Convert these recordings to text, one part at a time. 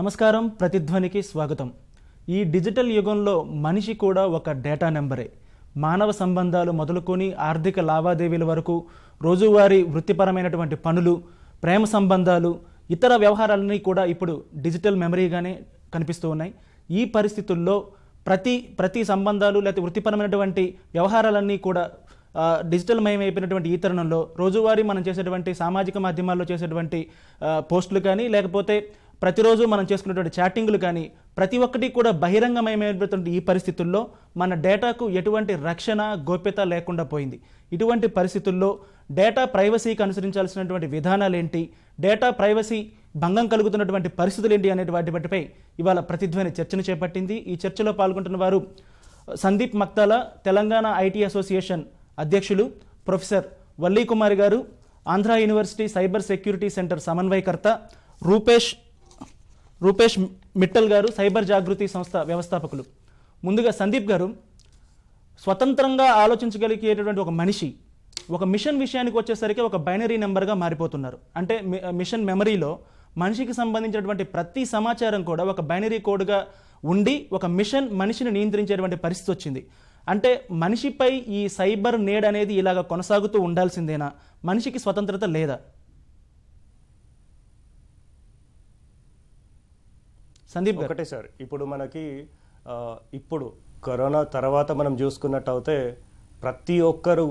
నమస్కారం, ప్రతిధ్వనికి స్వాగతం. ఈ డిజిటల్ యుగంలో మనిషి కూడా ఒక డేటా నెంబరే. మానవ సంబంధాలు మొదలుకొని ఆర్థిక లావాదేవీల వరకు, రోజువారీ వృత్తిపరమైనటువంటి పనులు, ప్రేమ సంబంధాలు, ఇతర వ్యవహారాలన్నీ కూడా ఇప్పుడు డిజిటల్ మెమరీగానే కనిపిస్తూ ఉన్నాయి. ఈ పరిస్థితుల్లో ప్రతి సంబంధాలు లేకపోతే వృత్తిపరమైనటువంటి వ్యవహారాలన్నీ కూడా డిజిటల్ మయమైపోయినటువంటి ఈ తరుణంలో రోజువారీ మనం చేసేటువంటి సామాజిక మాధ్యమాల్లో చేసేటువంటి పోస్టులు కానీ, లేకపోతే ప్రతిరోజు మనం చేసుకునేటువంటి చాటింగ్లు కానీ, ప్రతి ఒక్కటి కూడా బహిరంగమయమైనటువంటి ఈ పరిస్థితుల్లో మన డేటాకు ఎటువంటి రక్షణ, గోప్యత లేకుండా పోయింది. ఇటువంటి పరిస్థితుల్లో డేటా ప్రైవసీకి అనుసరించాల్సినటువంటి విధానాలు ఏంటి, డేటా ప్రైవసీ భంగం కలుగుతున్నటువంటి పరిస్థితులు ఏంటి అనే వాటిపై ఇవాళ ప్రతిధ్వని చర్చను చేపట్టింది. ఈ చర్చలో పాల్గొంటున్న వారు సందీప్ మక్తాల, తెలంగాణ ఐటీ అసోసియేషన్ అధ్యక్షులు, ప్రొఫెసర్ వల్లీ కుమార్ గారు, Andhra university cyber security centre సమన్వయకర్త రూపేష్ మిట్టల్ గారు, సైబర్ జాగృతి సంస్థ వ్యవస్థాపకులు. ముందుగా సందీప్ గారు, స్వతంత్రంగా ఆలోచించగలిగేటటువంటి ఒక మనిషి ఒక మిషన్ విషయానికి వచ్చేసరికి ఒక బైనరీ నెంబర్గా మారిపోతున్నారు. అంటే మిషన్ మెమరీలో మనిషికి సంబంధించినటువంటి ప్రతి సమాచారం కూడా ఒక బైనరీ కోడ్గా ఉండి ఒక మిషన్ మనిషిని నియంత్రించేటువంటి పరిస్థితి వచ్చింది. అంటే మనిషిపై ఈ సైబర్ నేడ్ అనేది ఇలాగ కొనసాగుతూ ఉండాల్సిందేనా? మనిషికి స్వతంత్రత లేదా? సందీప్ గారు. ఒకటే సార్, ఇప్పుడు మనకి ఇప్పుడు కరోనా తర్వాత మనం చూసుకున్నట్టయితే ప్రతి ఒక్కరు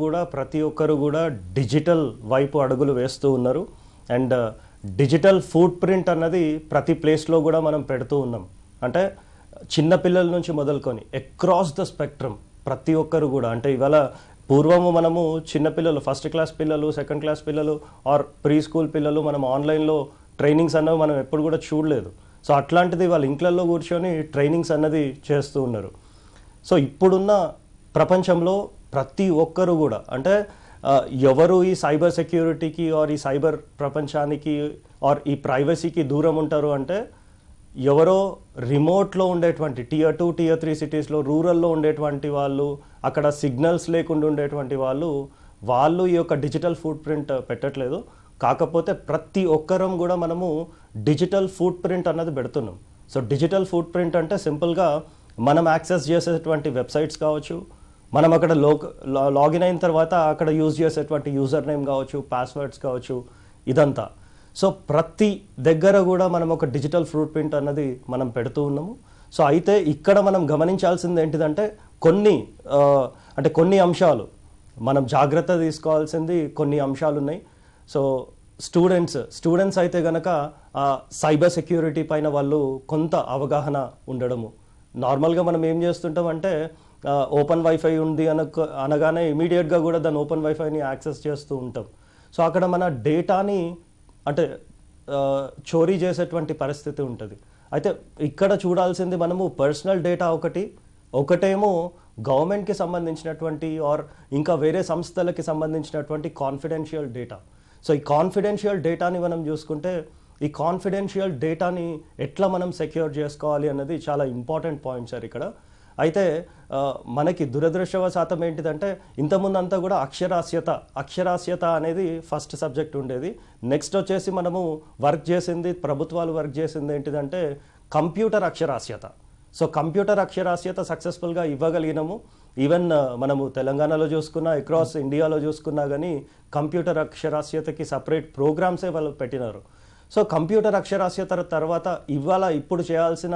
కూడా డిజిటల్ వైపు అడుగులు వేస్తూ ఉన్నారు. అండ్ డిజిటల్ ఫుట్ ప్రింట్ అన్నది ప్రతి ప్లేస్లో కూడా మనం పెడుతూ ఉన్నాం. అంటే చిన్నపిల్లల నుంచి మొదలుకొని అక్రాస్ ద స్పెక్ట్రమ్ ప్రతి ఒక్కరు కూడా, అంటే ఇవాళ పూర్వము మనము చిన్నపిల్లలు, ఫస్ట్ క్లాస్ పిల్లలు, సెకండ్ క్లాస్ పిల్లలు ఆర్ ప్రీ స్కూల్ పిల్లలు మనం ఆన్లైన్లో ట్రైనింగ్స్ అన్నవి మనం ఎప్పుడు కూడా చూడలేదు. సో అట్లాంటిది వాళ్ళ ఇంట్లలో కూర్చొని ట్రైనింగ్స్ అన్నది చేస్తూ ఉన్నారు. సో ఇప్పుడున్న ప్రపంచంలో ప్రతి ఒక్కరు కూడా, అంటే ఎవరు ఈ సైబర్ సెక్యూరిటీకి ఆర్ ఈ సైబర్ ప్రపంచానికి ఆర్ ఈ ప్రైవసీకి దూరం ఉంటారు అంటే ఎవరో రిమోట్లో ఉండేటువంటి Tier 2, Tier 3 సిటీస్లో, రూరల్లో ఉండేటువంటి వాళ్ళు, అక్కడ సిగ్నల్స్ లేకుండా ఉండేటువంటి వాళ్ళు ఈ యొక్క డిజిటల్ ఫుట్ ప్రింట్ పెట్టట్లేదు. కాకపోతే ప్రతి ఒక్కరం కూడా మనము డిజిటల్ ఫుట్ ప్రింట్ అన్నది పెడుతున్నాం. సో డిజిటల్ ఫుట్ ప్రింట్ అంటే సింపుల్గా మనం యాక్సెస్ చేసేటువంటి వెబ్సైట్స్ కావచ్చు, మనం అక్కడ లాగిన్ అయిన తర్వాత అక్కడ యూజ్ చేసేటువంటి యూజర్ నేమ్ కావచ్చు, పాస్వర్డ్స్ కావచ్చు, ఇదంతా. సో ప్రతి దగ్గర కూడా మనం ఒక డిజిటల్ ఫుట్ ప్రింట్ అన్నది మనం పెడుతూ ఉన్నాము. సో అయితే ఇక్కడ మనం గమనించాల్సింది ఏంటిదంటే కొన్ని అంశాలు మనం జాగ్రత్త తీసుకోవాల్సింది కొన్ని అంశాలు ఉన్నాయి. సో స్టూడెంట్స్ అయితే గనక సైబర్ సెక్యూరిటీ పైన వాళ్ళు కొంత అవగాహన ఉండడము. నార్మల్గా మనం ఏం చేస్తుంటాం అంటే ఓపెన్ వైఫై ఉంది అనగానే ఇమీడియట్గా కూడా దాని ఓపెన్ వైఫైని యాక్సెస్ చేస్తూ ఉంటాం. సో అక్కడ మన డేటాని అంటే చోరీ చేసేటువంటి పరిస్థితి ఉంటుంది. అయితే ఇక్కడ చూడాల్సింది మనము పర్సనల్ డేటా ఒకటేమో గవర్నమెంట్కి సంబంధించినటువంటి ఆర్ ఇంకా వేరే సంస్థలకి సంబంధించినటువంటి కాన్ఫిడెన్షియల్ డేటా. సో ఈ కాన్ఫిడెన్షియల్ డేటాని మనం చూసుకుంటే ఈ కాన్ఫిడెన్షియల్ డేటాని ఎట్లా మనం సెక్యూర్ చేసుకోవాలి అన్నది చాలా ఇంపార్టెంట్ పాయింట్ సార్ ఇక్కడ. అయితే మనకి దురదృష్టవశాతం ఏంటిదంటే ఇంతకుముందు అంతా కూడా అక్షరాస్యత అనేది ఫస్ట్ సబ్జెక్ట్ ఉండేది. నెక్స్ట్ వచ్చేసి మనము ప్రభుత్వాలు వర్క్ చేసింది ఏంటిదంటే కంప్యూటర్ అక్షరాస్యత. సో కంప్యూటర్ అక్షరాస్యత సక్సెస్ఫుల్గా ఇవ్వగలిగినాము. ఈవెన్ మనము తెలంగాణలో చూసుకున్నా, అక్రాస్ ఇండియాలో చూసుకున్నా కానీ కంప్యూటర్ అక్షరాస్యతకి సపరేట్ ప్రోగ్రామ్సే వాళ్ళు పెట్టినారు. సో కంప్యూటర్ అక్షరాస్యత తర్వాత ఇప్పుడు చేయాల్సిన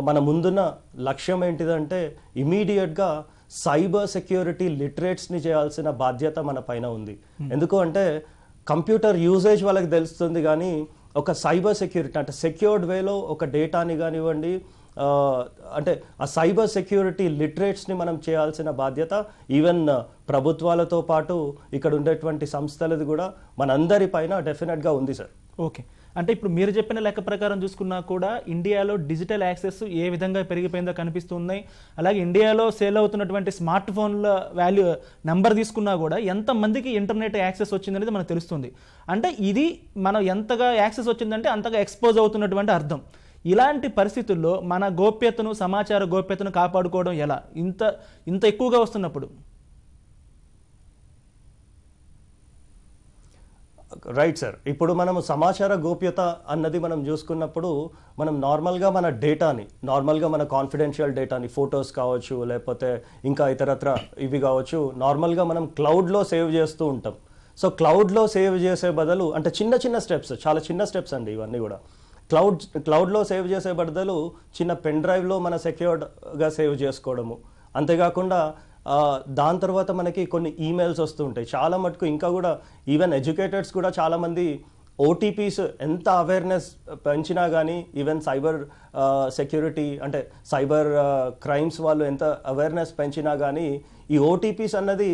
మన ముందున్న లక్ష్యం ఏంటిదంటే ఇమీడియట్గా సైబర్ సెక్యూరిటీ లిటరేట్స్ని చేయాల్సిన బాధ్యత మన పైన ఉంది. ఎందుకు అంటే కంప్యూటర్ యూజేజ్ వాళ్ళకి తెలుస్తుంది, కానీ ఒక సైబర్ సెక్యూరిటీ అంటే సెక్యూర్డ్ వేలో ఒక డేటాని కానివ్వండి, అంటే ఆ సైబర్ సెక్యూరిటీ లిటరేట్స్ని మనం చేయాల్సిన బాధ్యత ఈవెన్ ప్రభుత్వాలతో పాటు ఇక్కడ ఉండేటువంటి సంస్థలది కూడా మనందరి పైన డెఫినెట్గా ఉంది సార్. ఓకే, అంటే ఇప్పుడు మీరు చెప్పిన లెక్క ప్రకారం చూసుకున్నా కూడా ఇండియాలో డిజిటల్ యాక్సెస్ ఏ విధంగా పెరిగిపోయిందో కనిపిస్తున్నాయి. అలాగే ఇండియాలో సేల్ అవుతున్నటువంటి స్మార్ట్ ఫోన్ల నెంబర్ తీసుకున్నా కూడా ఎంతమందికి ఇంటర్నెట్ యాక్సెస్ వచ్చిందనేది మనకు తెలుస్తుంది. అంటే ఇది మనం ఎంతగా యాక్సెస్ వచ్చిందంటే అంతగా ఎక్స్పోజ్ అవుతున్నటువంటి అర్థం. ఇలాంటి పరిస్థితుల్లో మన సమాచార గోప్యతను కాపాడుకోవడం ఎలా, ఇంత ఎక్కువగా వస్తున్నప్పుడు? Right sir. ఇప్పుడు మనము సమాచార గోప్యత అన్నది మనం చూసుకున్నప్పుడు మనం నార్మల్గా మన డేటాని, నార్మల్గా మన కాన్ఫిడెన్షియల్ డేటాని, ఫొటోస్ కావచ్చు లేకపోతే ఇంకా ఇతరత్ర ఇవి కావచ్చు, నార్మల్గా మనం క్లౌడ్లో సేవ్ చేస్తూ ఉంటాం. సో క్లౌడ్లో సేవ్ చేసే బదులు, అంటే చిన్న చిన్న స్టెప్స్, చాలా చిన్న స్టెప్స్ అండి ఇవన్నీ కూడా. క్లౌడ్లో సేవ్ చేసే బదులు చిన్న పెన్ డ్రైవ్లో మన సెక్యూర్డ్గా సేవ్ చేసుకోవడము. అంతేకాకుండా దాని తర్వాత మనకి కొన్ని ఈమెయిల్స్ వస్తూ ఉంటాయి చాలా మటుకు. ఇంకా కూడా ఈవెన్ ఎడ్యుకేటెడ్స్ కూడా చాలామంది ఓటీపీస్ ఎంత అవేర్నెస్ పెంచినా కానీ, ఈవెన్ సైబర్ సెక్యూరిటీ అంటే సైబర్ క్రైమ్స్ వాళ్ళు ఎంత అవేర్నెస్ పెంచినా కానీ ఈ ఓటీపీస్ అన్నది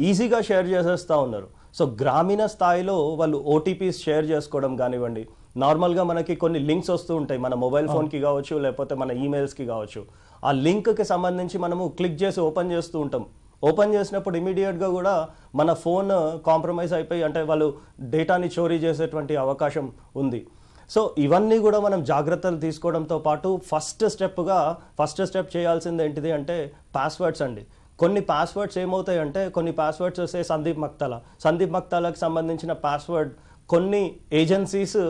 ఈజీగా షేర్ చేసేస్తూ ఉన్నారు. సో గ్రామీణ స్థాయిలో వాళ్ళు ఓటీపీస్ షేర్ చేసుకోవడం కానివ్వండి, నార్మల్గా మనకి కొన్ని లింక్స్ వస్తూ ఉంటాయి మన మొబైల్ ఫోన్కి కావచ్చు లేకపోతే మన ఈమెయిల్స్కి కావచ్చు. ఆ లింక్కి సంబంధించి మనము క్లిక్ చేసి ఓపెన్ చేస్తూ ఉంటాం. ఓపెన్ చేసినప్పుడు ఇమీడియట్గా కూడా మన ఫోన్ కాంప్రమైజ్ అయిపోయి, అంటే వాళ్ళు డేటాని చోరీ చేసేటువంటి అవకాశం ఉంది. సో ఇవన్నీ కూడా మనం జాగ్రత్తలు తీసుకోవడంతో పాటు ఫస్ట్ స్టెప్ చేయాల్సింది ఏంటిది అంటే పాస్వర్డ్స్ అండి. కొన్ని పాస్వర్డ్స్ ఏమవుతాయంటే, కొన్ని పాస్వర్డ్స్ వస్తే సందీప్ మక్తాలకు సంబంధించిన పాస్వర్డ్ కొన్ని ఏజెన్సీస్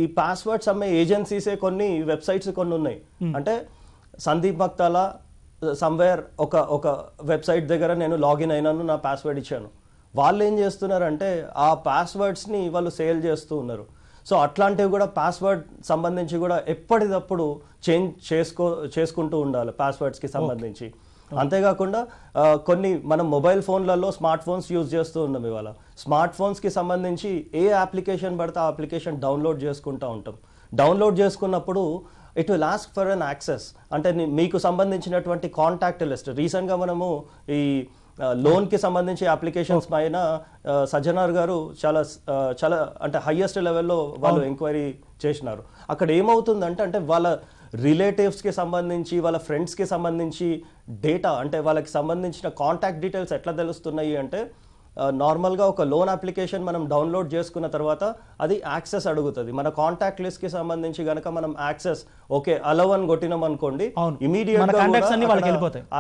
ఈ పాస్వర్డ్స్ అమ్మే ఏజెన్సీసే కొన్ని వెబ్సైట్స్ కొన్ని ఉన్నాయి. అంటే సందీప్ మక్తాలా సమ్వేర్ ఒక వెబ్సైట్ దగ్గర నేను లాగిన్ అయినాను, నా పాస్వర్డ్ ఇచ్చాను. వాళ్ళు ఏం చేస్తున్నారంటే ఆ పాస్వర్డ్స్ని వాళ్ళు సేల్ చేస్తూ ఉన్నారు. సో అట్లాంటివి కూడా పాస్వర్డ్ సంబంధించి కూడా ఎప్పటికప్పుడు చేంజ్ చేసుకుంటూ ఉండాలి పాస్వర్డ్స్కి సంబంధించి. అంతేకాకుండా కొన్ని మనం మొబైల్ ఫోన్లలో స్మార్ట్ ఫోన్స్ యూజ్ చేస్తూ ఉన్నాం. ఇవాళ స్మార్ట్ ఫోన్స్కి సంబంధించి ఏ అప్లికేషన్ పడితే ఆ అప్లికేషన్ డౌన్లోడ్ చేసుకుంటూ ఉంటాం. డౌన్లోడ్ చేసుకున్నప్పుడు it will ask for an access, అంటే మీకు సంబంధించినటువంటి కాంటాక్ట్ లిస్ట్. రీసెంట్గా మనము ఈ లోన్కి సంబంధించి అప్లికేషన్స్ పైన సజ్జనార్ గారు చాలా అంటే హైయెస్ట్ లెవెల్లో వాళ్ళు ఎంక్వైరీ చేసినారు. అక్కడ ఏమవుతుందంటే, అంటే వాళ్ళ రిలేటివ్స్కి సంబంధించి వాళ్ళ ఫ్రెండ్స్కి సంబంధించి డేటా, అంటే వాళ్ళకి సంబంధించిన కాంటాక్ట్ డీటెయిల్స్ ఎట్లా తెలుస్తున్నాయి అంటే, నార్మల్గా ఒక లోన్ అప్లికేషన్ మనం డౌన్లోడ్ చేసుకున్న తర్వాత అది యాక్సెస్ అడుగుతుంది. మన కాంటాక్ట్ లిస్ట్కి సంబంధించి కనుక మనం యాక్సెస్ ఓకే అలవ్ అని కొట్టినాం అనుకోండి, ఇమీడియట్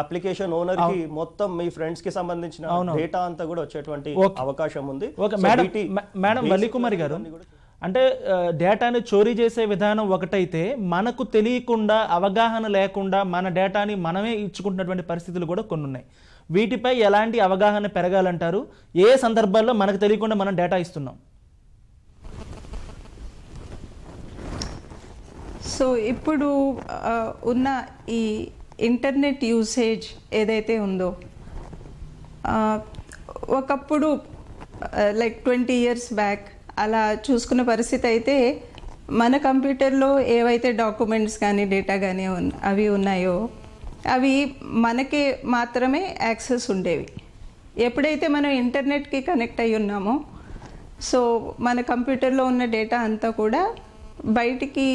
అప్లికేషన్ ఓనర్ కి మొత్తం మీ ఫ్రెండ్స్ కి సంబంధించిన డేటా అంతా కూడా వచ్చేటువంటి అవకాశం ఉంది. మేడం వల్లి కుమారి గారు, అంటే డేటాని చోరీ చేసే విధానం ఒకటైతే, మనకు తెలియకుండా అవగాహన లేకుండా మన డేటాని మనమే ఇచ్చుకుంటున్నటువంటి పరిస్థితులు కూడా కొన్ని ఉన్నాయి. వీటిపై ఎలాంటి అవగాహన పెరగాలంటారు? ఏ సందర్భాల్లో మనకు తెలియకుండా మనం డేటా ఇస్తున్నాం? సో ఇప్పుడు ఉన్న ఈ ఇంటర్నెట్ యూసేజ్ ఏదైతే ఉందో, ఒకప్పుడు లైక్ 20 years బ్యాక్ అలా చూసుకున్న పరిస్థితి అయితే, మన కంప్యూటర్లో ఏవైతే డాక్యుమెంట్స్ కానీ డేటా కానీ అవి ఉన్నాయో అవి మనకే మాత్రమే యాక్సెస్ ఉండేవి. ఎప్పుడైతే మనం ఇంటర్నెట్కి కనెక్ట్ అయి ఉన్నామో, సో మన కంప్యూటర్లో ఉన్న డేటా అంతా కూడా బయటికి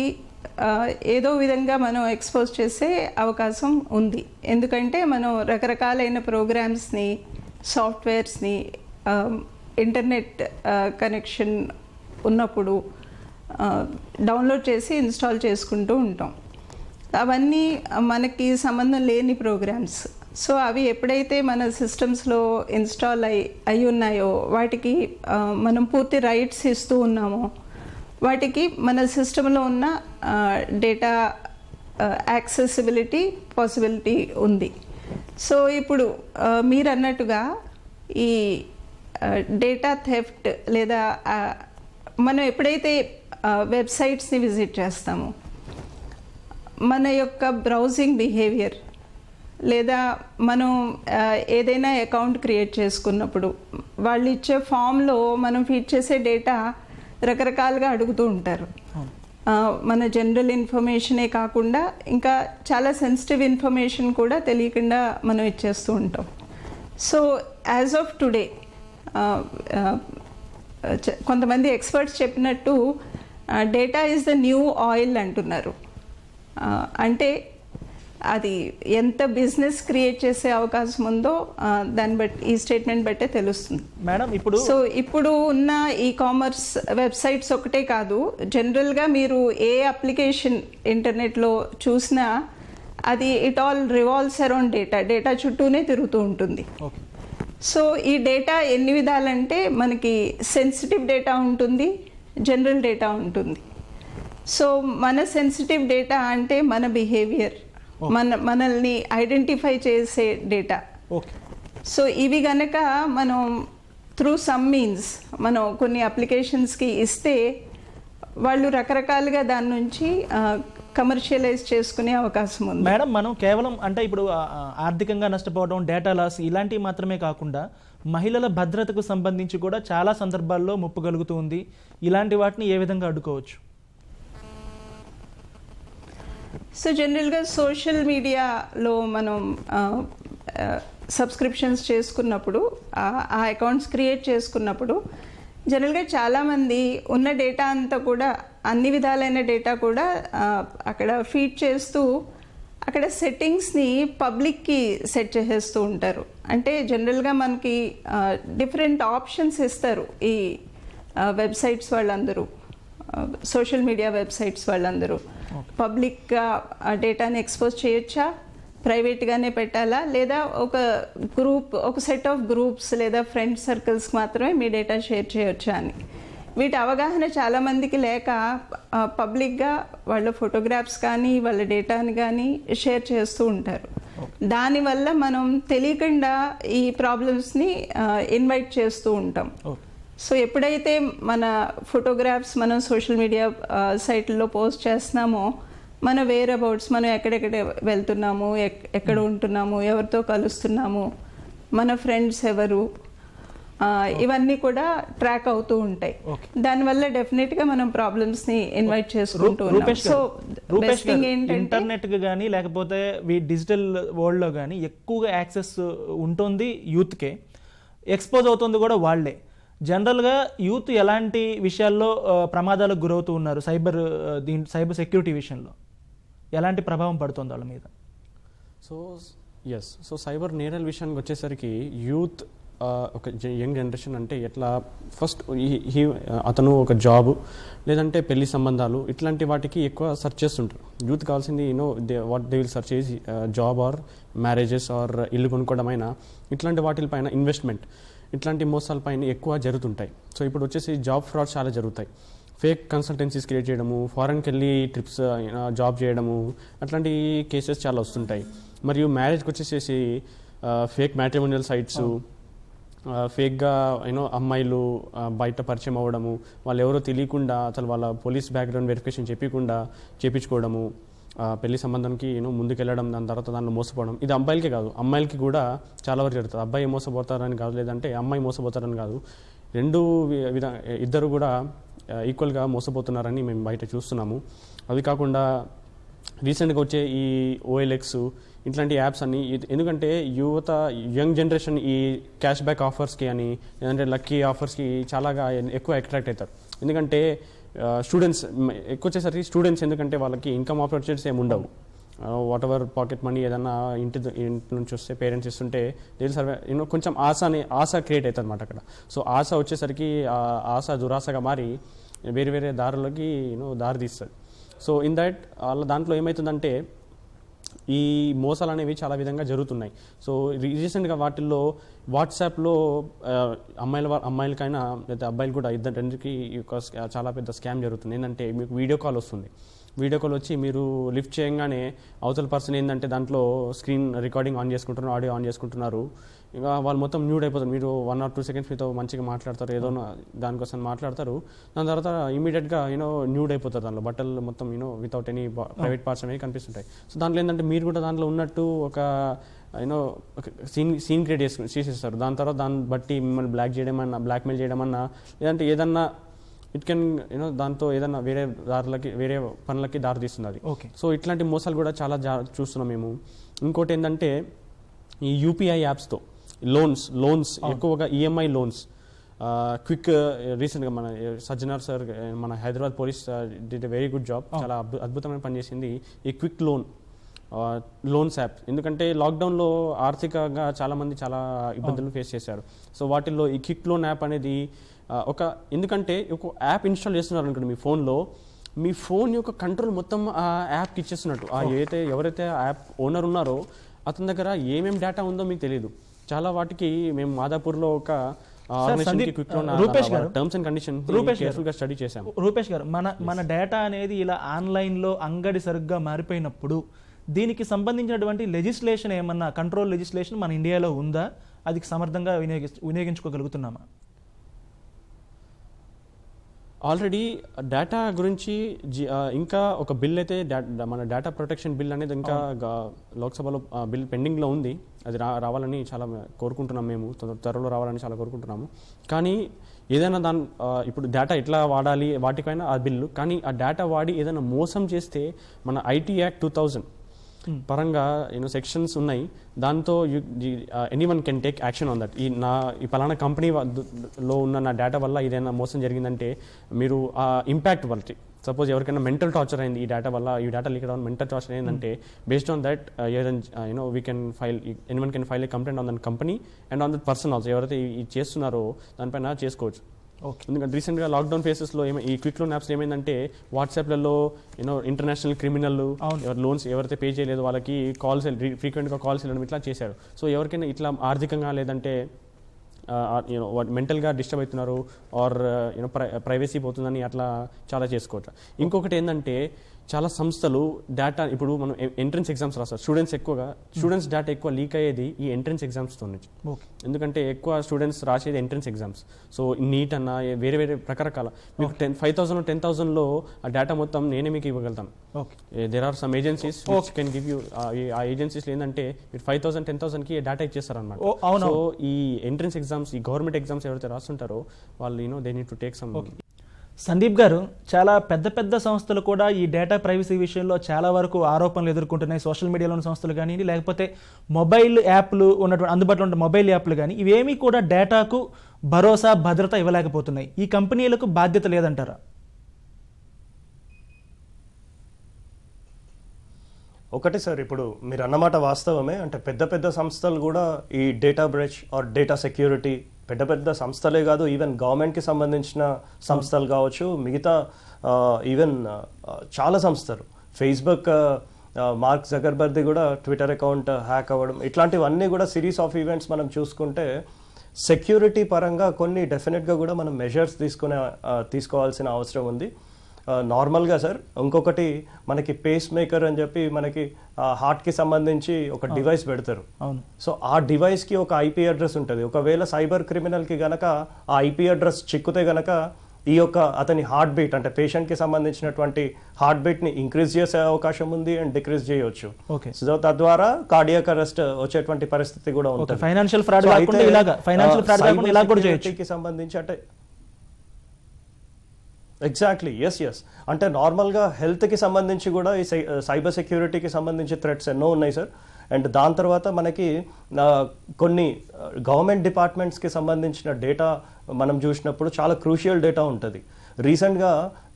ఏదో విధంగా మనం ఎక్స్పోజ్ చేసే అవకాశం ఉంది. ఎందుకంటే మనం రకరకాలైన ప్రోగ్రామ్స్ని, సాఫ్ట్వేర్స్ని ఇంటర్నెట్ కనెక్షన్ ఉన్నప్పుడు డౌన్లోడ్ చేసి ఇన్స్టాల్ చేసుకుంటూ ఉంటాం. అవన్నీ మనకి సంబంధం లేని ప్రోగ్రామ్స్. సో అవి ఎప్పుడైతే మన సిస్టమ్స్లో ఇన్స్టాల్ అయి ఉన్నాయో, వాటికి మనం పూర్తి రైట్స్ ఇస్తూ ఉన్నామో, వాటికి మన సిస్టంలో ఉన్న డేటా యాక్సెసిబిలిటీ పాసిబిలిటీ ఉంది. సో ఇప్పుడు మీరు అన్నట్టుగా ఈ డేటా థెఫ్ట్ లేదా మనం ఎప్పుడైతే వెబ్సైట్స్ని విజిట్ చేస్తామో, మన యొక్క బ్రౌజింగ్ బిహేవియర్ లేదా మనం ఏదైనా అకౌంట్ క్రియేట్ చేసుకున్నప్పుడు వాళ్ళు ఇచ్చే ఫామ్లో మనం ఫీడ్ చేసే డేటా రకరకాలుగా అడుగుతూ ఉంటారు. మన జనరల్ ఇన్ఫర్మేషనే కాకుండా ఇంకా చాలా సెన్సిటివ్ ఇన్ఫర్మేషన్ కూడా తెలియకుండా మనం ఇచ్చేస్తూ ఉంటాం. సో యాజ్ ఆఫ్ టుడే కొంతమంది ఎక్స్పర్ట్స్ చెప్పినట్టు data is the new oil అంటున్నారు. అంటే అది ఎంత బిజినెస్ క్రియేట్ చేసే అవకాశం ఉందో దాన్ని బట్టి, ఈ స్టేట్మెంట్ బట్టే తెలుస్తుంది మేడం. ఇప్పుడు ఉన్న ఈ కామర్స్ వెబ్సైట్స్ ఒకటే కాదు, జనరల్గా మీరు ఏ అప్లికేషన్ ఇంటర్నెట్లో చూసినా అది it all revolves around data చుట్టూనే తిరుగుతూ ఉంటుంది. సో ఈ డేటా ఎన్ని విధాలంటే మనకి సెన్సిటివ్ డేటా ఉంటుంది, జనరల్ డేటా ఉంటుంది. సో మన సెన్సిటివ్ డేటా అంటే మన బిహేవియర్, మనల్ని ఐడెంటిఫై చేసే డేటా. ఓకే. సో ఇవి గనక మనం త్రూ సమ్ మీన్స్ మనం కొన్ని అప్లికేషన్స్కి ఇస్తే వాళ్ళు రకరకాలుగా దాని నుంచి కమర్షియలైజ్ చేసుకునే అవకాశం ఉంది. మేడం, మనం కేవలం అంటే ఇప్పుడు ఆర్థికంగా నష్టపోవడం, డేటా లాస్ ఇలాంటివి మాత్రమే కాకుండా మహిళల భద్రతకు సంబంధించి కూడా చాలా సందర్భాల్లో ముప్పు కలుగుతూ ఉంది. ఇలాంటి వాటిని ఏ విధంగా అడ్డుకోవచ్చు? సో జనరల్గా సోషల్ మీడియాలో మనం సబ్స్క్రిప్షన్స్ చేసుకున్నప్పుడు, ఆ అకౌంట్స్ క్రియేట్ చేసుకున్నప్పుడు జనరల్గా చాలామంది ఉన్న డేటా అంతా కూడా, అన్ని విధాలైన డేటా కూడా అక్కడ ఫీడ్ చేస్తూ అక్కడ సెట్టింగ్స్ని పబ్లిక్కి సెట్ చేసేస్తూ ఉంటారు. అంటే జనరల్గా మనకి డిఫరెంట్ ఆప్షన్స్ ఇస్తారు ఈ వెబ్సైట్స్ వాళ్ళందరూ, సోషల్ మీడియా వెబ్సైట్స్ వాళ్ళందరూ. పబ్లిక్గా ఆ డేటాని ఎక్స్పోజ్ చేయొచ్చా, ప్రైవేట్గానే పెట్టాలా, లేదా ఒక సెట్ ఆఫ్ గ్రూప్స్ లేదా ఫ్రెండ్ సర్కిల్స్కి మాత్రమే మీ డేటా షేర్ చేయొచ్చా అని. వీటి అవగాహన చాలామందికి లేక పబ్లిక్గా వాళ్ళ ఫోటోగ్రాఫ్స్ కానీ వాళ్ళ డేటాని కానీ షేర్ చేస్తూ ఉంటారు. దానివల్ల మనం తెలియకుండా ఈ ప్రాబ్లమ్స్ని ఇన్వైట్ చేస్తూ ఉంటాం. సో ఎప్పుడైతే మన ఫోటోగ్రాఫ్స్ మనం సోషల్ మీడియా సైట్లలో పోస్ట్ చేస్తున్నామో, మన వేర్ అబౌట్స్, మనం ఎక్కడెక్కడ వెళ్తున్నాము, ఎక్కడ ఉంటున్నాము, ఎవరితో కలుస్తున్నాము, మన ఫ్రెండ్స్ ఎవరు, ఇవన్నీ కూడా ట్రాక్ అవుతూ ఉంటాయి. దానివల్ల డెఫినెట్గా మనం ప్రాబ్లమ్స్ని ఇన్వైట్ చేసుకుంటూ ఉన్నాం. సో బెస్ట్ థింగ్ ఏంటంటే ఇంటర్నెట్ కానీ లేకపోతే డిజిటల్ వరల్డ్లో కానీ ఎక్కువగా యాక్సెస్ ఉంటుంది యూత్కే, ఎక్స్పోజ్ అవుతుంది కూడా వాళ్ళే. జనరల్గా యూత్ ఎలాంటి విషయాల్లో ప్రమాదాలకు గురవుతూ ఉన్నారు? సైబర్ సెక్యూరిటీ విషయంలో ఎలాంటి ప్రభావం పడుతుంది వాళ్ళ మీద? సో సైబర్ నేరాల విషయానికి వచ్చేసరికి యూత్ ఒక యంగ్ జనరేషన్ అంటే ఎట్లా, ఫస్ట్ అతను ఒక జాబ్ లేదంటే పెళ్లి సంబంధాలు ఇట్లాంటి వాటికి ఎక్కువ సెర్చ్ చేస్తుంటారు. యూత్ కావాల్సింది వాట్ దే విల్ సెర్చ్ చేసి జాబ్ ఆర్ మ్యారేజెస్ ఆర్ ఇల్లు కొనుక్కోవడమైనా ఇట్లాంటి వాటిపైన ఇన్వెస్ట్మెంట్, ఇట్లాంటి మోసాలపైన ఎక్కువ జరుగుతుంటాయి. సో ఇప్పుడు వచ్చేసి జాబ్ ఫ్రాడ్ చాలా జరుగుతాయి. ఫేక్ కన్సల్టెన్సీస్ క్రియేట్ చేయడము, ఫారెన్కి వెళ్ళి ట్రిప్స్ జాబ్ చేయడము, అట్లాంటి కేసెస్ చాలా వస్తుంటాయి. మరియు మ్యారేజ్కి వచ్చేసేసి ఫేక్ మ్యాట్రిమోనియల్ సైట్స్, ఫేక్గా అమ్మాయిలు బయట పరిచయం అవ్వడము, వాళ్ళు ఎవరో తెలియకుండా అసలు వాళ్ళ పోలీస్ బ్యాక్గ్రౌండ్ వెరిఫికేషన్ చేయించుకోవడము, పెళ్లి సంబంధానికి ముందుకెళ్ళడం, దాని తర్వాత దానిలో మోసపోవడం. ఇది అబ్బాయిలకే కాదు, అమ్మాయిలకి కూడా చాలా వరకు జరుగుతుంది. అబ్బాయి మోసపోతారని కాదు, లేదంటే అమ్మాయి మోసపోతారని కాదు, ఇద్దరు కూడా ఈక్వల్గా మోసపోతున్నారని మేము బయట చూస్తున్నాము. అది కాకుండా రీసెంట్గా వచ్చే ఈ OLX ఇట్లాంటి యాప్స్ అన్ని, ఎందుకంటే యంగ్ జనరేషన్ ఈ క్యాష్ బ్యాక్ ఆఫర్స్కి అని లేదంటే లక్కీ ఆఫర్స్కి చాలాగా ఎక్కువ అట్రాక్ట్ అవుతారు. ఎందుకంటే స్టూడెంట్స్ ఎక్కువ వచ్చేసరికి స్టూడెంట్స్, ఎందుకంటే వాళ్ళకి ఇన్కమ్ ఆపర్చునిటీస్ ఏమి ఉండవు. వాట్ ఎవర్ పాకెట్ మనీ ఏదన్నా ఇంటి నుంచి వస్తే పేరెంట్స్ ఇస్తుంటే కొంచెం ఆశ క్రియేట్ అవుతుంది అన్నమాట అక్కడ. సో ఆశ వచ్చేసరికి ఆశ దురాశగా మారి వేరే వేరే దారులకి దారి తీస్తుంది. సో ఇన్ దట్ దాంట్లో ఏమవుతుందంటే ఈ మోసాలు అనేవి చాలా విధంగా జరుగుతున్నాయి. సో రీసెంట్గా వాటిల్లో వాట్సాప్లో అమ్మాయిలకైనా లేదా అబ్బాయిలు కూడా రెండుకి చాలా పెద్ద స్కామ్ జరుగుతుంది. ఏంటంటే మీకు వీడియో కాల్ వస్తుంది. వీడియో కాల్ వచ్చి మీరు లిఫ్ట్ చేయగానే అవతల పర్సన్ ఏంటంటే దాంట్లో స్క్రీన్ రికార్డింగ్ ఆన్ చేసుకుంటున్నారు, ఆడియో ఆన్ చేసుకుంటున్నారు. ఇంకా వాళ్ళు మొత్తం న్యూడ్ అయిపోతారు. మీరు 1 or 2 seconds మీతో మంచిగా మాట్లాడతారు, ఏదో దానికోసం మాట్లాడతారు. దాని తర్వాత ఇమీడియట్గా న్యూడ్ అయిపోతారు. దానిలో బట్టలు మొత్తం వితౌట్ ఎనీ ప్రైవేట్ పార్ట్స్ అనేవి కనిపిస్తుంటాయి. సో దాంట్లో ఏంటంటే మీరు కూడా దాంట్లో ఉన్నట్టు ఒక సీన్ క్రియేట్ చేసేస్తారు. దాని తర్వాత దాన్ని బట్టి మిమ్మల్ని బ్లాక్మెయిల్ చేయడమన్నా లేదంటే ఏదన్నా ఇట్ కెన్ దాంతో ఏదన్నా వేరే పనులకి దారి తీస్తుంది అది. సో ఇట్లాంటి మోసాలు కూడా చాలా చూస్తున్నాం మేము. ఇంకోటి ఏంటంటే ఈ UPI యాప్స్తో లోన్స్ ఎక్కువగా EMI లోన్స్, క్విక్, రీసెంట్గా మన సజ్జనార్ సార్, మన Hyderabad police did a very good job, చాలా అద్భుతమైన పనిచేసింది ఈ క్విక్ లోన్స్ యాప్. ఎందుకంటే లాక్డౌన్లో ఆర్థికంగా చాలామంది చాలా ఇబ్బందులు ఫేస్ చేశారు. సో వాటిల్లో ఈ క్విక్ లోన్ యాప్ అనేది ఎందుకంటే ఒక యాప్ ఇన్స్టాల్ చేస్తున్నారు అనుకోండి మీ ఫోన్లో, మీ ఫోన్ యొక్క కంట్రోల్ మొత్తం ఆ యాప్కి ఇచ్చేస్తున్నట్టు. ఎవరైతే ఆ యాప్ ఓనర్ ఉన్నారో అతని దగ్గర ఏమేమి డేటా ఉందో మీకు తెలియదు. చాలా వాటికి మేము మాదాపూర్లో ఒక సందీప్, రూపేష్ గారు, టర్మ్స్ అండ్ కండిషన్ కేర్ఫుల్ గా స్టడీ చేశాం. రూపేష్ గారు, మన డేటా అనేది ఇలా ఆన్లైన్లో అంగడి సరుగ్గా మారిపోయినప్పుడు దీనికి సంబంధించినటువంటి లెజిస్లేషన్ ఏమన్నా, కంట్రోల్ లెజిస్లేషన్ మన ఇండియాలో ఉందా? అది సమర్థంగా వినియోగించుకోగలుగుతున్నామా? ఆల్రెడీ డేటా గురించి ఇంకా ఒక బిల్ అయితే మన డేటా ప్రొటెక్షన్ బిల్ అనేది ఇంకా లోక్సభలో బిల్ పెండింగ్లో ఉంది. అది రావాలని చాలా కోరుకుంటున్నాం, మేము త్వరలో రావాలని చాలా కోరుకుంటున్నాము. కానీ ఏదైనా ఇప్పుడు డేటా ఎట్లా వాడాలి వాటిపైన ఆ బిల్లు, కానీ ఆ డేటా వాడి ఏదైనా మోసం చేస్తే మన ఐటీ యాక్ట్ 2000 పరంగా సెక్షన్స్ ఉన్నాయి. దాంతో anyone can take action on that. ఈ పలానా కంపెనీలో ఉన్న నా డేటా వల్ల ఏదైనా మోసం జరిగిందంటే మీరు ఆ ఇంపాక్ట్ వల్ల, సపోజ్ ఎవరికైనా మెంటల్ టార్చర్ అయింది ఈ డేటా వల్ల, ఈ డేటా లీక్ అవ్వడం మెంటల్ టార్చర్ అయిందంటే based on that we can file, anyone can file A complaint on that company and on that person also. ఎవరైతే ఇది చేస్తున్నారో దానిపైన చేసుకోవచ్చు. ఎందుకంటే రీసెంట్గా లాక్డౌన్ ఫేసెస్లో ఈ క్విక్ లోన్ యాప్స్ ఏమైందంటే వాట్సాప్లలో ఇంటర్నేషనల్ క్రిమినల్ లోన్స్ ఎవరైతే పే చేయలేదు వాళ్ళకి కాల్స్, ఫ్రీక్వెంట్గా కాల్స్ వెళ్ళడం ఇట్లా చేశారు. సో ఎవరికైనా ఇట్లా ఆర్థికంగా లేదంటే మెంటల్గా డిస్టర్బ్ అవుతున్నారు ఆర్ ప్రైవసీ పోతుందని అట్లా చాలా చేసుకోవచ్చు. ఇంకొకటి ఏంటంటే చాలా సంస్థలు డేటా, ఇప్పుడు మనం ఎంట్రన్స్ ఎగ్జామ్స్ రాస్తారు, స్టూడెంట్స్ డేటా ఎక్కువ లీక్ అయ్యేది ఈ ఎంట్రన్స్ ఎగ్జామ్స్తో నుంచి. ఎందుకంటే ఎక్కువ స్టూడెంట్స్ రాసేది ఎంట్రన్స్ ఎగ్జామ్స్. సో నీట్ అన్న వేరే వేరే రకరకాల, మీకు 5,000 10,000లో ఆ డేటా మొత్తం నేనే మీకు ఇవ్వగలుగుతాను. There are some agencies which can give you. ఆ ఏజెన్సీస్ ఏంటంటే మీరు 5,000 10,000కి డేటా ఇచ్చేస్తారనమాట. సో ఈ ఎంట్రన్స్ ఎగ్జామ్స్, ఈ గవర్నమెంట్ ఎగ్జామ్స్ ఎవరైతే రాస్తుంటారో వాళ్ళు they need to take some. Sandeep garu, చాలా పెద్ద పెద్ద సంస్థలు కూడా ఈ డేటా ప్రైవసీ విషయంలో చాలా వరకు ఆరోపణలు ఎదుర్కొంటున్నాయి. సోషల్ మీడియాలో ఉన్న సంస్థలు కానీ, లేకపోతే మొబైల్ యాప్లు ఉన్నటువంటి అందుబాటులో ఉన్న మొబైల్ యాప్లు కానీ, ఇవేమీ కూడా డేటాకు భరోసా, భద్రత ఇవ్వలేకపోతున్నాయి. ఈ కంపెనీలకు బాధ్యత లేదంటారా? ఒకటి సార్, ఇప్పుడు మీరు అన్నమాట వాస్తవమే. అంటే పెద్ద పెద్ద సంస్థలు కూడా ఈ data breach are data security, పెద్ద పెద్ద సంస్థలే కాదు, ఈవెన్ గవర్నమెంట్కి సంబంధించిన సంస్థలు కావచ్చు, మిగతా ఈవెన్ చాలా సంస్థలు, ఫేస్బుక్ మార్క్ జకర్బర్గ్ది కూడా ట్విట్టర్ అకౌంట్ హ్యాక్ అవ్వడం, ఇట్లాంటివన్నీ కూడా సిరీస్ ఆఫ్ ఈవెంట్స్ మనం చూసుకుంటే సెక్యూరిటీ పరంగా కొన్ని డెఫినెట్గా కూడా మనం మెజర్స్ తీసుకోవాల్సిన అవసరం ఉంది. నార్మల్గా సార్, ఇంకొకటి మనకి పేస్ మేకర్ అని చెప్పి మనకి హార్ట్కి సంబంధించి ఒక డివైస్ పెడతారు. సో ఆ డివైస్కి ఒక ఐపీ అడ్రస్ ఉంటుంది. ఒకవేళ సైబర్ క్రిమినల్కి గనక ఆ ఐపీ అడ్రస్ చిక్కుతే గనక ఈ యొక్క అతని హార్ట్ బీట్, అంటే పేషెంట్కి సంబంధించినటువంటి హార్ట్ బీట్ని ఇంక్రీజ్ చేసే అవకాశం ఉంది అండ్ డిక్రీజ్ చేయవచ్చు. సో తద్వారా కార్డియాక్ అరెస్ట్ వచ్చేటువంటి పరిస్థితి కూడా ఉంటుంది. ఫైనాన్షియల్ ఫ్రాడ్ సంబంధించి అంటే ఎగ్జాక్ట్లీ, ఎస్. అంటే నార్మల్గా హెల్త్కి సంబంధించి కూడా ఈ సైబర్ సెక్యూరిటీకి సంబంధించి థ్రెట్స్ ఎన్నో ఉన్నాయి సార్. అండ్ దాని తర్వాత మనకి కొన్ని గవర్నమెంట్ డిపార్ట్మెంట్స్కి సంబంధించిన డేటా మనం చూసినప్పుడు చాలా క్రూషియల్ డేటా ఉంటుంది. రీసెంట్గా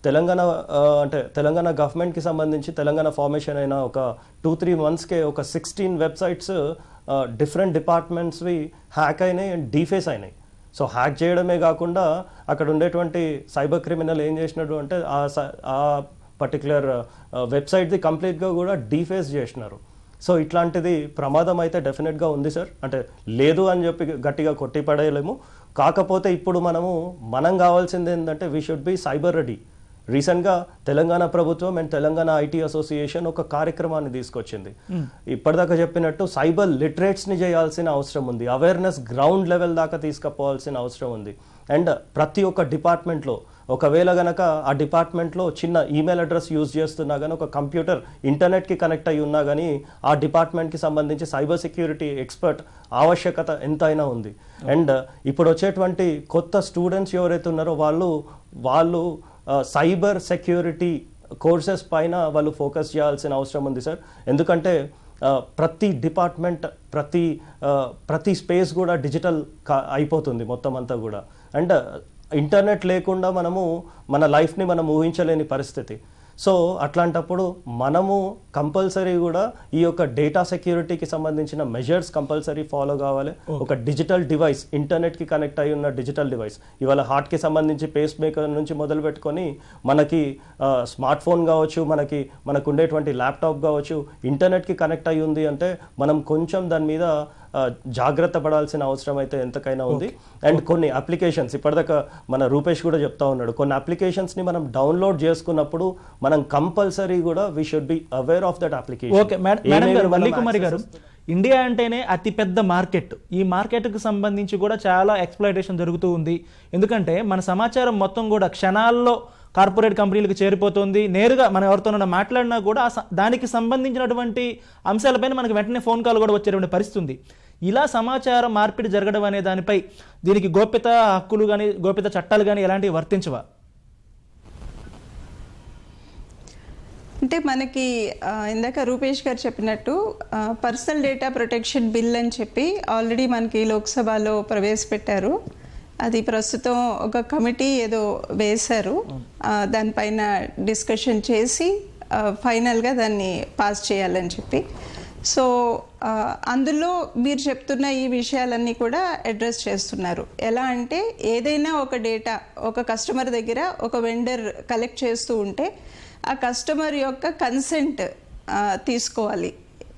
తెలంగాణ గవర్నమెంట్కి సంబంధించి తెలంగాణ ఫార్మేషన్ అయిన ఒక 2-3 monthsకే ఒక 16 వెబ్సైట్స్ డిఫరెంట్ డిపార్ట్మెంట్స్వి హ్యాక్ అయినాయి అండ్ డీఫేస్ అయినాయి. సో హ్యాక్ చేయడమే కాకుండా అక్కడ ఉండేటువంటి సైబర్ క్రిమినల్ ఏం చేసినాడు అంటే ఆ పర్టికులర్ వెబ్సైట్ది కంప్లీట్గా కూడా డీఫేస్ చేసినారు. సో ఇట్లాంటిది ప్రమాదం అయితే డెఫినెట్గా ఉంది సార్. అంటే లేదు అని చెప్పి గట్టిగా కొట్టిపడేయలేము. కాకపోతే ఇప్పుడు మనం కావాల్సింది ఏంటంటే we should be cyber ready. రీసెంట్గా తెలంగాణ ప్రభుత్వం అండ్ తెలంగాణ ఐటీ అసోసియేషన్ ఒక కార్యక్రమాన్ని తీసుకొచ్చింది. ఇప్పటిదాకా చెప్పినట్టు సైబర్ లిటరేట్స్ని చేయాల్సిన అవసరం ఉంది. అవేర్నెస్ గ్రౌండ్ లెవెల్ దాకా తీసుకుపోవాల్సిన అవసరం ఉంది. అండ్ ప్రతి ఒక్క డిపార్ట్మెంట్లో ఒకవేళ గనక ఆ డిపార్ట్మెంట్లో చిన్న ఈమెయిల్ అడ్రస్ యూజ్ చేస్తున్నా కానీ, ఒక కంప్యూటర్ ఇంటర్నెట్కి కనెక్ట్ అయ్యి ఉన్నా కానీ ఆ డిపార్ట్మెంట్కి సంబంధించి సైబర్ సెక్యూరిటీ ఎక్స్పర్ట్ ఆవశ్యకత ఎంతైనా ఉంది. అండ్ ఇప్పుడు వచ్చేటువంటి కొత్త స్టూడెంట్స్ ఎవరైతే ఉన్నారో వాళ్ళు సైబర్ సెక్యూరిటీ కోర్సెస్ పైన వాళ్ళు ఫోకస్ చేయాల్సిన అవసరం ఉంది సార్. ఎందుకంటే ప్రతి డిపార్ట్మెంట్, ప్రతి స్పేస్ కూడా డిజిటల్ అయిపోతుంది మొత్తం అంతా కూడా. అండ్ ఇంటర్నెట్ లేకుండా మన లైఫ్ని మనం ఊహించలేని పరిస్థితి. సో అట్లాంటప్పుడు కంపల్సరీ కూడా ఈ యొక్క డేటా సెక్యూరిటీకి సంబంధించిన మెజర్స్ కంపల్సరీ ఫాలో కావాలి. ఒక డిజిటల్ డివైస్, ఇంటర్నెట్కి కనెక్ట్ అయి ఉన్న డిజిటల్ డివైస్, ఇవాళ హార్ట్కి సంబంధించి పేస్ మేకర్ నుంచి మొదలు పెట్టుకొని మనకి స్మార్ట్ ఫోన్ కావచ్చు, మనకు ఉండేటువంటి ల్యాప్టాప్ కావచ్చు, ఇంటర్నెట్కి కనెక్ట్ అయి ఉంది అంటే మనం కొంచెం దాని మీద జాగ్రత్త పడాల్సిన అవసరం అయితే ఎంతకైనా ఉంది. అండ్ కొన్ని అప్లికేషన్స్ ఇప్పటిదాకా మన రూపేష్ కూడా చెప్తా ఉన్నాడు, కొన్ని అప్లికేషన్స్ని మనం డౌన్లోడ్ చేసుకున్నప్పుడు మనం కంపల్సరీ కూడా we should be aware of that application. Okay madam గారు, వల్లి కుమారి గారు, ఇండియా అంటేనే అతిపెద్ద మార్కెట్. ఈ మార్కెట్కి సంబంధించి కూడా చాలా ఎక్స్ప్లాయిటేషన్ జరుగుతూ ఉంది. ఎందుకంటే మన సమాచారం మొత్తం కూడా క్షణాల్లో కార్పొరేట్ కంపెనీలకు చేరిపోతుంది. నేరుగా మనం ఎవరితోనైనా మాట్లాడినా కూడా దానికి సంబంధించినటువంటి అంశాలపైన మనకు వెంటనే ఫోన్ కాల్ కూడా వచ్చేటువంటి పరిస్థితి ఉంది. ఇలా సమాచారం మార్పిడి జరగడం అనే దానిపై దీనికి గోప్యత హక్కులు కానీ గోప్యత చట్టాలు కానీ ఎలాంటివి వర్తించవా? అంటే మనకి ఇందాక రూపేష్ గారు చెప్పినట్టు పర్సనల్ డేటా ప్రొటెక్షన్ బిల్ అని చెప్పి ఆల్రెడీ మనకి లోక్సభలో ప్రవేశపెట్టారు. అది ప్రస్తుతం ఒక కమిటీ ఏదో వేశారు, దానిపైన డిస్కషన్ చేసి ఫైనల్గా దాన్ని పాస్ చేయాలని చెప్పి. సో అందులో మీరు చెప్తున్న ఈ విషయాలన్నీ కూడా అడ్రస్ చేస్తున్నారు. ఎలా అంటే ఏదైనా ఒక డేటా ఒక కస్టమర్ దగ్గర ఒక వెండర్ కలెక్ట్ చేస్తూ ఉంటే ఆ కస్టమర్ యొక్క కన్సెంట్ తీసుకోవాలి.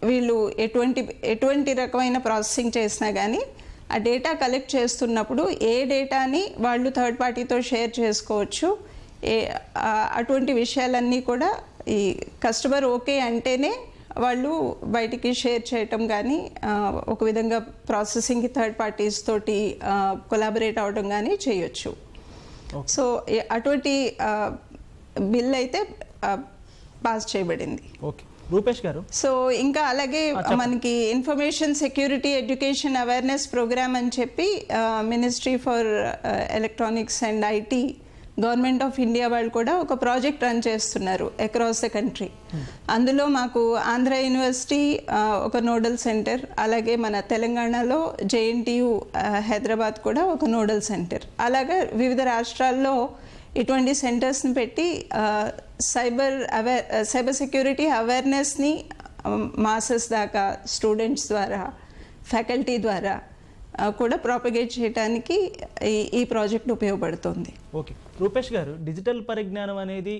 వీళ్ళు ఎటువంటి రకమైన ప్రాసెసింగ్ చేసినా కానీ ఆ డేటా కలెక్ట్ చేస్తున్నప్పుడు ఏ డేటాని వాళ్ళు థర్డ్ పార్టీతో షేర్ చేసుకోవచ్చు, అటువంటి విషయాలన్నీ కూడా ఈ కస్టమర్ ఓకే అంటేనే వాళ్ళు బయటికి షేర్ చేయటం కానీ ఒక విధంగా ప్రాసెసింగ్కి థర్డ్ పార్టీస్ తోటి కొలాబరేట్ అవడం కానీ చేయొచ్చు. సో అటువంటి బిల్ అయితే పాస్ చేయబడింది. ఓకే రూపేష్ గారు, సో ఇంకా అలాగే మనకి information security education awareness programme అని చెప్పి ministry for electronics and IT government of India వాళ్ళు కూడా ఒక ప్రాజెక్ట్ రన్ చేస్తున్నారు అక్రాస్ ద కంట్రీ. అందులో మాకు ఆంధ్ర యూనివర్సిటీ ఒక నోడల్ సెంటర్, అలాగే మన తెలంగాణలో జేఎన్టీయు హైదరాబాద్ కూడా ఒక నోడల్ సెంటర్, అలాగే వివిధ రాష్ట్రాల్లో ఇటువంటి సెంటర్స్ని పెట్టి సైబర్ సెక్యూరిటీ అవేర్నెస్ని మాసెస్ దాకా స్టూడెంట్స్ ద్వారా ఫ్యాకల్టీ ద్వారా కూడా ప్రాపగేట్ చేయడానికి ఈ ప్రాజెక్ట్ ఉపయోగపడుతుంది. ఓకే రూపేష్ గారు, డిజిటల్ పరిజ్ఞానం అనేది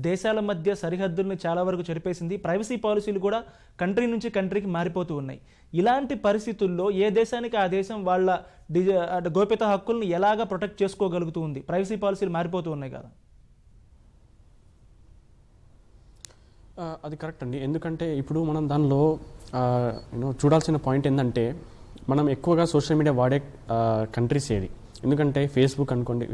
దేశాల మధ్య సరిహద్దుల్ని చాలా వరకు చెరిపేసింది. ప్రైవసీ పాలసీలు కూడా కంట్రీ నుంచి కంట్రీకి మారిపోతూ ఉన్నాయి. ఇలాంటి పరిస్థితుల్లో ఏ దేశానికి ఆ దేశం వాళ్ళ గోప్యత హక్కుల్ని ఎలాగా ప్రొటెక్ట్ చేసుకోగలుగుతూ ఉంది? ప్రైవసీ పాలసీలు మారిపోతూ ఉన్నాయి కదా. అది కరెక్ట్ అండి. ఎందుకంటే ఇప్పుడు మనం దానిలో చూడాల్సిన పాయింట్ ఏంటంటే, మనం ఎక్కువగా సోషల్ మీడియా వాడే కంట్రీస్ ఏది? ఎందుకంటే ఫేస్బుక్ అనుకోండి,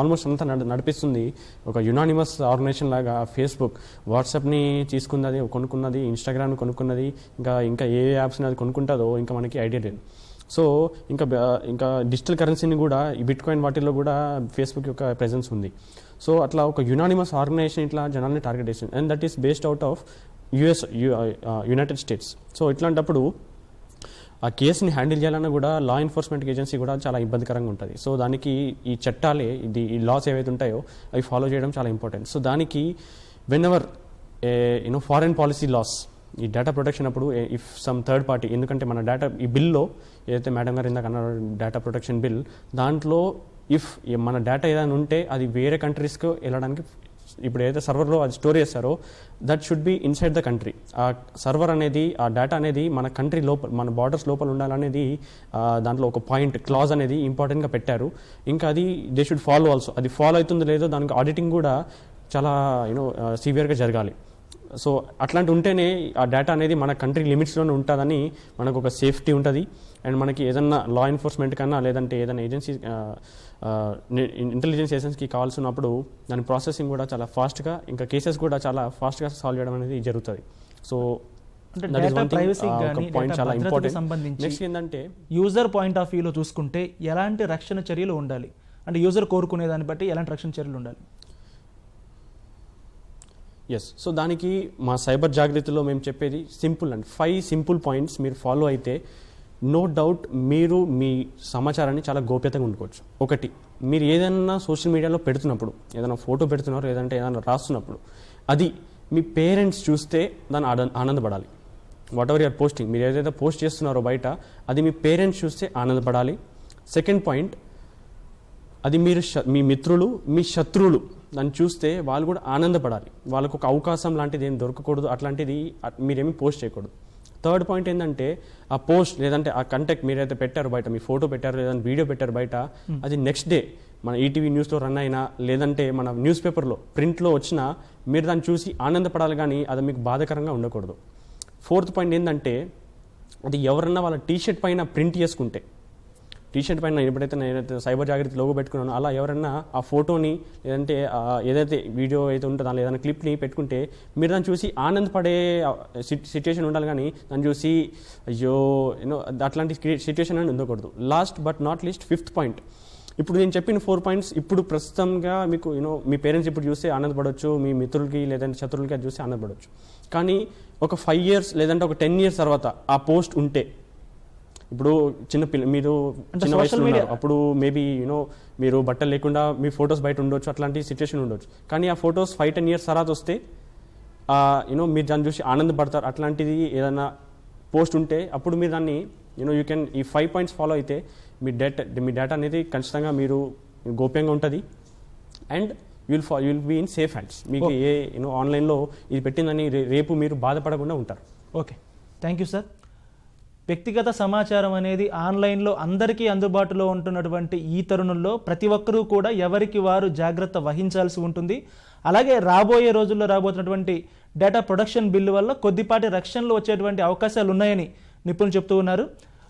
ఆల్మోస్ట్ అంతా నడిపిస్తుంది ఒక యునానిమస్ ఆర్గనైజేషన్ లాగా. ఫేస్బుక్ వాట్సాప్ని తీసుకున్నది, కొనుక్కున్నది, ఇన్స్టాగ్రామ్ని కొనుక్కున్నది, ఇంకా ఏ యాప్స్ని అది కొనుక్కుంటుందో ఇంకా మనకి ఐడియా లేదు. సో ఇంకా డిజిటల్ కరెన్సీని కూడా ఈ బిట్ కాయిన్ వాటిల్లో కూడా ఫేస్బుక్ యొక్క ప్రెజెన్స్ ఉంది. సో అట్లా ఒక యునానిమస్ ఆర్గనైజేషన్ ఇట్లా జనాల్ని టార్గెట్ చేసింది, and that is based out of United States. So ఇట్లాంటప్పుడు ఆ కేసుని హ్యాండిల్ చేయాలన్నా కూడా లా ఎన్ఫోర్స్మెంట్ ఏజెన్సీ కూడా చాలా ఇబ్బందికరంగా ఉంటుంది. సో దానికి ఈ చట్టాలే, ఈ లాస్ ఏవైతే ఉంటాయో అవి ఫాలో చేయడం చాలా ఇంపార్టెంట్. సో దానికి whenever foreign policy laws, ఈ డేటా ప్రొటెక్షన్ అప్పుడు ఇఫ్ సమ్ థర్డ్ పార్టీ, ఎందుకంటే మన డేటా ఈ బిల్లో ఏదైతే మేడం గారు ఇందాక అన్నారు డేటా ప్రొటెక్షన్ బిల్, దాంట్లో ఇఫ్ మన డేటా ఏదైనా ఉంటే అది వేరే కంట్రీస్కి వెళ్ళడానికి, ఇప్పుడు ఏదైతే సర్వర్లో అది స్టోర్ చేస్తారో that should be inside the country. ఆ సర్వర్ అనేది, ఆ డేటా అనేది మన కంట్రీ లోపల, మన బార్డర్స్ లోపల ఉండాలనేది దాంట్లో ఒక పాయింట్ క్లాజ్ అనేది ఇంపార్టెంట్గా పెట్టారు. ఇంకా అది దే షుడ్ ఫాలో ఆల్సో. అది ఫాలో అవుతుందో లేదో దానికి ఆడిటింగ్ కూడా చాలా సివియర్గా జరగాలి. సో అట్లాంటి ఉంటేనే ఆ డేటా అనేది మన కంట్రీ లిమిట్స్లోనే ఉంటుందని మనకు ఒక సేఫ్టీ ఉంటుంది. అండ్ మనకి ఏదన్నా లా ఎన్ఫోర్స్మెంట్ కన్నా లేదంటే ఏదైనా ఏజెన్సీ ఇంటెలిజెన్స్ ఏజెన్సీకి కావాల్సినప్పుడు దాని ప్రాసెసింగ్ కూడా చాలా ఫాస్ట్గా, ఇంకా కేసెస్ కూడా చాలా ఫాస్ట్గా సాల్వ్ చేయడం అనేది జరుగుతుంది. సో పాయింట్ చాలా ఇంపార్టెంట్. నెక్స్ట్ ఏంటంటే యూజర్ పాయింట్ ఆఫ్ వ్యూలో చూసుకుంటే ఎలాంటి రక్షణ చర్యలు ఉండాలి? అంటే యూజర్ కోరుకునే దాన్ని బట్టి ఎలాంటి రక్షణ చర్యలు ఉండాలి? ఎస్, సో దానికి మా సైబర్ జాగృతిలో మేము చెప్పేది సింపుల్ అండ్ 5 సింపుల్ పాయింట్స్ మీరు ఫాలో అయితే నో డౌట్ మీరు మీ సమాచారాన్ని చాలా గోప్యతగా ఉండుకోవచ్చు. ఒకటి, మీరు ఏదైనా సోషల్ మీడియాలో పెడుతున్నప్పుడు, ఏదైనా ఫోటో పెడుతున్నారు లేదంటే ఏదైనా రాస్తున్నప్పుడు, అది మీ పేరెంట్స్ చూస్తే దాన్ని ఆనందపడాలి. వాట్ ఎవర్ యూఆర్ పోస్టింగ్, మీరు ఏదైతే పోస్ట్ చేస్తున్నారో బయట, అది మీ పేరెంట్స్ చూస్తే ఆనందపడాలి. సెకండ్ పాయింట్, అది మీరు మీ మిత్రులు, మీ శత్రువులు దాన్ని చూస్తే వాళ్ళు కూడా ఆనందపడాలి. వాళ్ళకు ఒక అవకాశం లాంటిది ఏం దొరకకూడదు, అట్లాంటిది మీరేమీ పోస్ట్ చేయకూడదు. థర్డ్ పాయింట్ ఏంటంటే ఆ పోస్ట్ లేదంటే ఆ కంటెంట్ మీరైతే పెట్టారు బయట, మీ ఫోటో పెట్టారు లేదంటే వీడియో పెట్టారు బయట, అది నెక్స్ట్ డే మన ఈటీవీ న్యూస్లో రన్ అయినా లేదంటే మన న్యూస్ పేపర్లో ప్రింట్లో వచ్చినా మీరు దాన్ని చూసి ఆనందపడాలి, కానీ అది మీకు బాధాకరంగా ఉండకూడదు. ఫోర్త్ పాయింట్ ఏంటంటే అది ఎవరన్నా వాళ్ళ టీషర్ట్ పైన ప్రింట్ చేసుకుంటే, టీషర్ట్ పైన ఎప్పుడైతే నేనైతే సైబర్ జాగృతి లోగో పెట్టుకున్నానో అలా ఎవరన్నా ఆ ఫోటోని లేదంటే ఏదైతే వీడియో అయితే ఉంటుందో దాని ఏదైనా క్లిప్ని పెట్టుకుంటే మీరు దాన్ని చూసి ఆనందపడే సిచ్యుయేషన్ ఉండాలి, కానీ దాన్ని చూసి అయ్యో అట్లాంటి సిచ్యుయేషన్ అని ఉండకూడదు. Last but not least fifth point, ఇప్పుడు నేను చెప్పిన 4 పాయింట్స్ ఇప్పుడు ప్రస్తుతంగా మీకు మీ పేరెంట్స్ ఇప్పుడు చూస్తే ఆనందపడవచ్చు, మీ మిత్రులకి లేదంటే శత్రువులకి అది చూస్తే ఆనందపడవచ్చు, కానీ ఒక 5 years లేదంటే ఒక 10 years తర్వాత ఆ పోస్ట్ ఉంటే, ఇప్పుడు మీరు చిన్న వయసులో ఉన్నారు, అప్పుడు మేబీ మీరు బట్టలు లేకుండా మీ ఫొటోస్ బయట ఉండొచ్చు, అట్లాంటి సిచ్యువేషన్ ఉండొచ్చు, కానీ ఆ ఫొటోస్ 5-10 years తర్వాత వస్తే మీరు దాన్ని చూసి ఆనందపడతారు. అట్లాంటిది ఏదైనా పోస్ట్ ఉంటే అప్పుడు మీరు దాన్ని యూ కెన్ ఈ 5 points ఫాలో అయితే మీ డేటా అనేది ఖచ్చితంగా మీరు గోప్యంగా ఉంటుంది and you'll be in safe hands. మీకు ఆన్లైన్లో ఇది పెట్టిందని రేపు మీరు బాధపడకుండా ఉంటారు. Okay, thank you sir. వ్యక్తిగత సమాచారం అనేది ఆన్లైన్లో అందరికీ అందుబాటులో ఉంటున్నటువంటి ఈ తరుణంలో ప్రతి ఒక్కరూ కూడా ఎవరికి వారు జాగ్రత్త వహించాల్సి ఉంటుంది. అలాగే రాబోయే రోజుల్లో రాబోతున్నటువంటి డేటా ప్రొటెక్షన్ బిల్లు వల్ల కొద్దిపాటి రక్షణలు వచ్చేటువంటి అవకాశాలు ఉన్నాయని నిపుణులు చెప్తూ ఉన్నారు.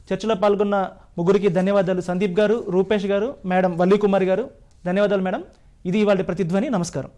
చర్చలో పాల్గొన్న ముగ్గురికి ధన్యవాదాలు. సందీప్ గారు, రూపేష్ గారు, మేడం వల్లి కుమారి గారు, ధన్యవాదాలు మేడం. ఇది ఇవాళ ప్రతిధ్వని. నమస్కారం.